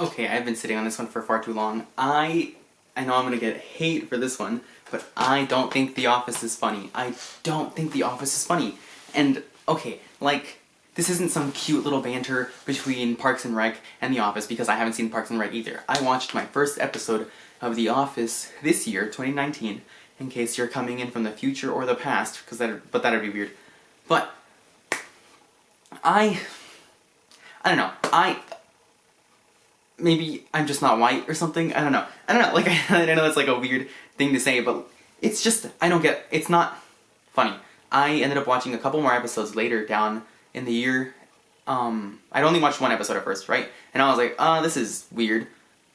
Okay, I've been sitting on this one for far too long. I know I'm gonna get hate for this one, but I don't think The Office is funny. I don't think The Office is funny. And, okay, like, this isn't some cute little banter between Parks and Rec and The Office, because I haven't seen Parks and Rec either. I watched my first episode of The Office this year, 2019, in case you're coming in from the future or the past, but that'd be weird. But, I don't know, maybe I'm just not white or something, I don't know, like, I know that's like a weird thing to say, but it's just, it's not funny. I ended up watching a couple more episodes later down in the year. I'd only watched one episode at first, right? And I was like, this is weird.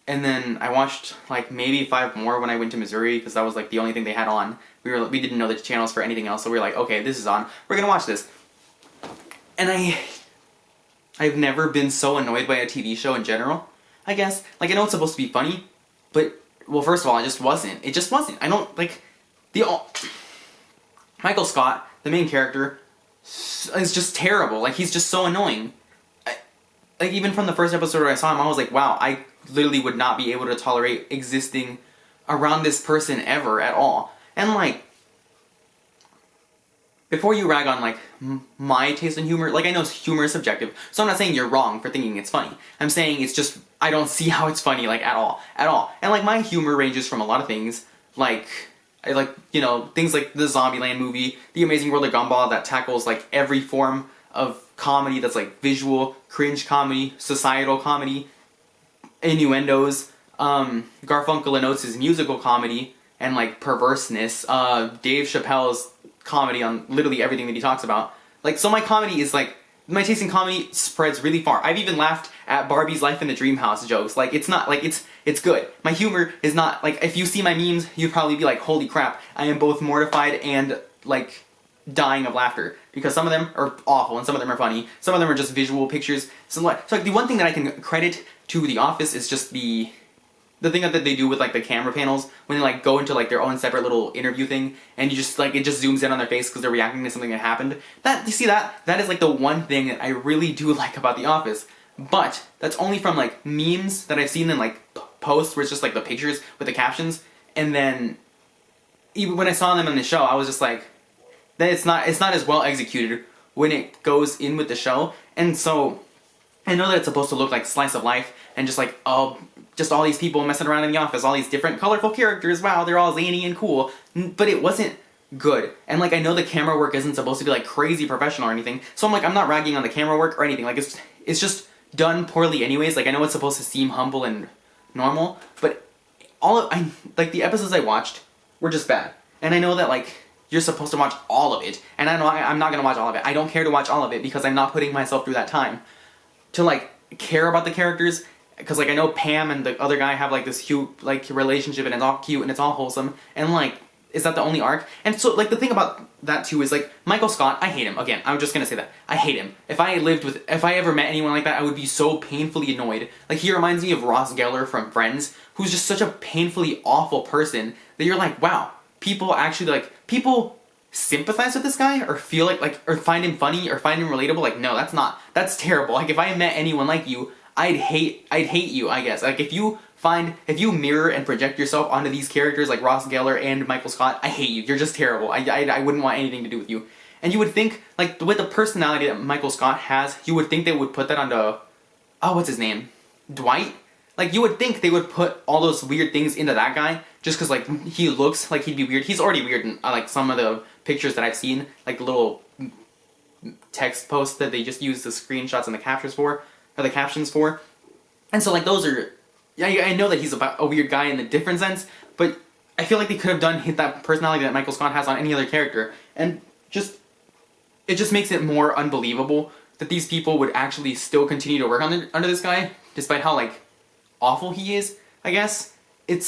And then I watched like maybe 5 more when I went to Missouri, because that was like the only thing they had on. We didn't know the channels for anything else, so we were like, okay, this is on, we're gonna watch this. And I've never been so annoyed by a TV show in general, I guess. Like, I know it's supposed to be funny, but, well, first of all, it just wasn't. It just wasn't. I don't, like, Michael Scott, the main character, is just terrible. Like, he's just so annoying. Like, even from the first episode where I saw him, I was like, wow, I literally would not be able to tolerate existing around this person ever at all. And, like, before you rag on, like, my taste in humor, like, I know humor is subjective, so I'm not saying you're wrong for thinking it's funny. I'm saying it's just, I don't see how it's funny, like, at all. And, like, my humor ranges from a lot of things, like, you know, things like the Zombieland movie, The Amazing World of Gumball, that tackles, like, every form of comedy that's, like, visual, cringe comedy, societal comedy, innuendos, Garfunkel and Oates' musical comedy, and, like, perverseness, Dave Chappelle's comedy on literally everything that he talks about. Like, so my comedy is, like, my taste in comedy spreads really far. I've even laughed at Barbie's Life in the Dream House jokes. Like, it's not, like, it's good. My humor is not, like, if you see my memes, you'd probably be like, holy crap, I am both mortified and, like, dying of laughter. Because some of them are awful and some of them are funny. Some of them are just visual pictures. So like, the one thing that I can credit to The Office is just the thing that they do with, like, the camera panels, when they, like, go into, like, their own separate little interview thing, and you just, like, it just zooms in on their face because they're reacting to something that happened. You see that? That is, like, the one thing that I really do like about The Office. But that's only from, like, memes that I've seen in, like, posts where it's just, like, the pictures with the captions, and then even when I saw them in the show, I was just like, that it's not as well executed when it goes in with the show. And so I know that it's supposed to look like slice of life and just like, oh, just all these people messing around in the office, all these different colorful characters, wow, they're all zany and cool. But it wasn't good. And, like, I know the camera work isn't supposed to be, like, crazy professional or anything, so I'm like, I'm not ragging on the camera work or anything. Like, it's just done poorly anyways. Like, I know it's supposed to seem humble and normal, but like, the episodes I watched were just bad. And I know that, like, you're supposed to watch all of it, and I know I'm not gonna watch all of it. I don't care to watch all of it because I'm not putting myself through that time to, like, care about the characters. Because, like, I know Pam and the other guy have, like, this cute, like, relationship, and it's all cute, and it's all wholesome, and, like, is that the only arc? And so, like, the thing about that, too, is, like, Michael Scott, I hate him. Again, I'm just gonna say that. I hate him. If I ever met anyone like that, I would be so painfully annoyed. Like, he reminds me of Ross Geller from Friends, who's just such a painfully awful person that you're like, wow, people actually, like, people sympathize with this guy, or feel like, or find him funny, or find him relatable. Like, no, that's terrible. Like, if I met anyone like you, I'd hate you, I guess. Like, if you mirror and project yourself onto these characters like Ross Geller and Michael Scott, I hate you. You're just terrible. I wouldn't want anything to do with you. And you would think, like, with the personality that Michael Scott has, you would think they would put that onto, oh, what's his name? Dwight? Like, you would think they would put all those weird things into that guy, just because, like, he looks like he'd be weird. He's already weird in, like, some of the pictures that I've seen, like, the little text posts that they just use the screenshots and the captures for, or the captions for. And so, like, those are, yeah, I know that he's a weird guy in a different sense, but I feel like they could have done that personality that Michael Scott has on any other character, and it just makes it more unbelievable that these people would actually still continue to work under this guy, despite how, like, awful he is, I guess. It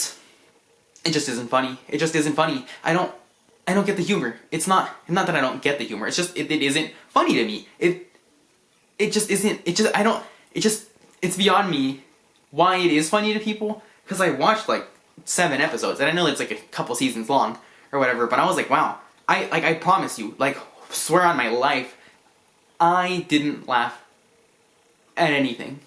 just isn't funny. It just isn't funny. I don't get the humor. It's not that I don't get the humor, it's just, it isn't funny to me. It just isn't, it's beyond me why it is funny to people, because I watched, like, 7 episodes, and I know it's, like, a couple seasons long, or whatever, but I was like, wow, I promise you, like, swear on my life, I didn't laugh at anything.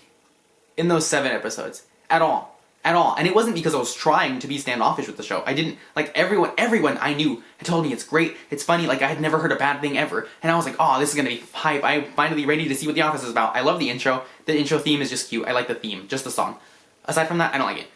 in those 7 episodes. At all. At all. And it wasn't because I was trying to be standoffish with the show. I didn't, like, everyone I knew had told me it's great, it's funny, like, I had never heard a bad thing ever. And I was like, oh, this is gonna be hype. I'm finally ready to see what The Office is about. I love the intro. The intro theme is just cute. I like the theme, just the song. Aside from that, I don't like it.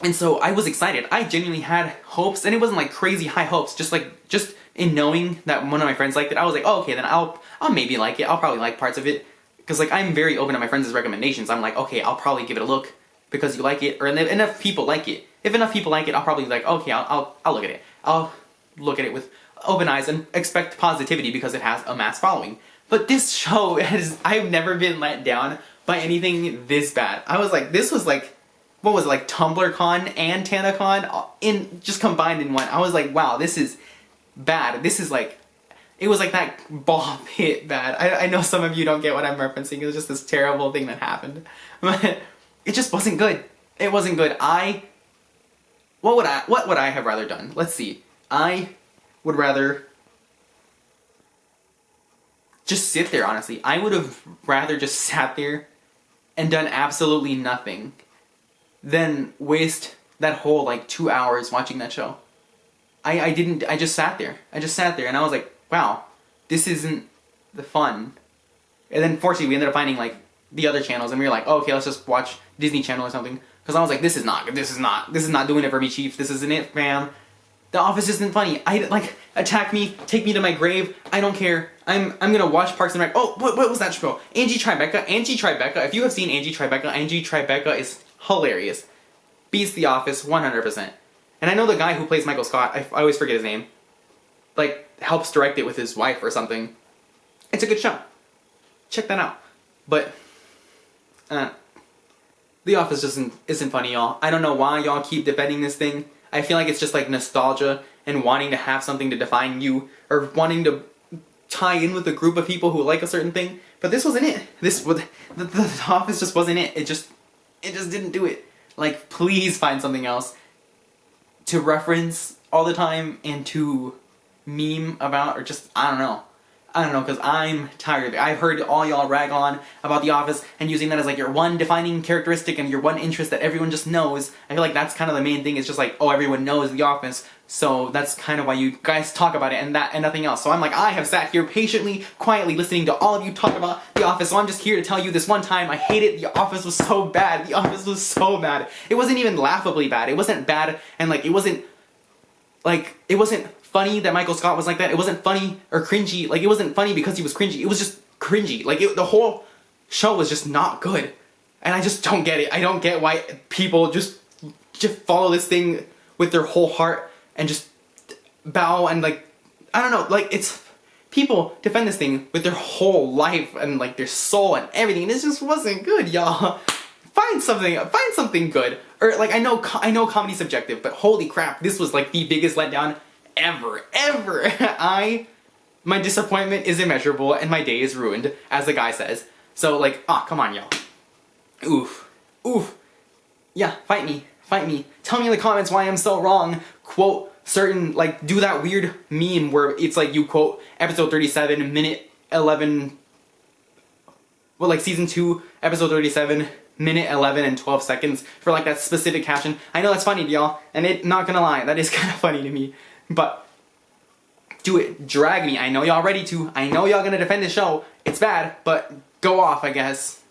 And so I was excited. I genuinely had hopes, and it wasn't like crazy high hopes, just in knowing that one of my friends liked it, I was like, oh, okay, then I'll maybe like it. I'll probably like parts of it. Because, like, I'm very open to my friends' recommendations. I'm like, okay, I'll probably give it a look because you like it, or enough people like it. If enough people like it, I'll probably be like, okay, I'll look at it. I'll look at it with open eyes and expect positivity because it has a mass following. But this show I've never been let down by anything this bad. I was like, this was like, what was it, like TumblrCon and TanaCon just combined in one. I was like, wow, this is bad. This is like, it was like that ball pit bad. I know some of you don't get what I'm referencing. It was just this terrible thing that happened. But it just wasn't good. It wasn't good. What would I have rather done? Let's see. I would rather just sit there, honestly. I would have rather just sat there and done absolutely nothing than waste that whole, like, 2 hours watching that show. I just sat there. And I was like, wow, this isn't the fun. And then fortunately we ended up finding, like, the other channels, and we were like, oh, okay, let's just watch Disney Channel or something. Because I was like, this is not doing it for me, Chief. This isn't it, fam. The Office isn't funny. Attack me, take me to my grave. I don't care. I'm gonna watch Parks and Rec. Oh, what was that show? Angie Tribeca. If you have seen Angie Tribeca is hilarious. Beats The Office 100%. And I know the guy who plays Michael Scott, I always forget his name, like, helps direct it with his wife or something. It's a good show. Check that out. But The Office isn't funny, y'all. I don't know why y'all keep defending this thing. I feel like it's just like nostalgia and wanting to have something to define you, or wanting to tie in with a group of people who like a certain thing. But this wasn't it. The Office just wasn't it. It just didn't do it. Like, please find something else to reference all the time and to meme about, or just, I don't know, because I'm tired of it. I've heard all y'all rag on about The Office and using that as, like, your one defining characteristic and your one interest that everyone just knows. I feel like that's kind of the main thing. It's just like, oh, everyone knows The Office, so that's kind of why you guys talk about it and nothing else. So I'm like, I have sat here patiently, quietly listening to all of you talk about The Office, so I'm just here to tell you this one time, I hate it. The Office was so bad. The Office was so bad. It wasn't even laughably bad. It wasn't bad, and, like, it wasn't funny that Michael Scott was like that. It wasn't funny or cringy. Like, it wasn't funny because he was cringy. It was just cringy. Like, the whole show was just not good. And I just don't get it. I don't get why people just follow this thing with their whole heart and just bow and, like, I don't know. Like, it's, people defend this thing with their whole life and, like, their soul and everything. And it just wasn't good, y'all. Find something good. Or, like, I know comedy's subjective, but holy crap, this was, like, the biggest letdown ever. My disappointment is immeasurable and my day is ruined, as the guy says. So, like, come on, y'all. Oof. Yeah, fight me. Tell me in the comments why I'm so wrong. Quote certain, like, do that weird meme where it's like you quote episode 37, minute 11, well, like, season 2, episode 37, minute 11 and 12 seconds for, like, that specific caption. I know that's funny to y'all, and not gonna lie, that is kind of funny to me. But do it. Drag me. I know y'all ready to. I know y'all gonna defend the show. It's bad, but go off, I guess.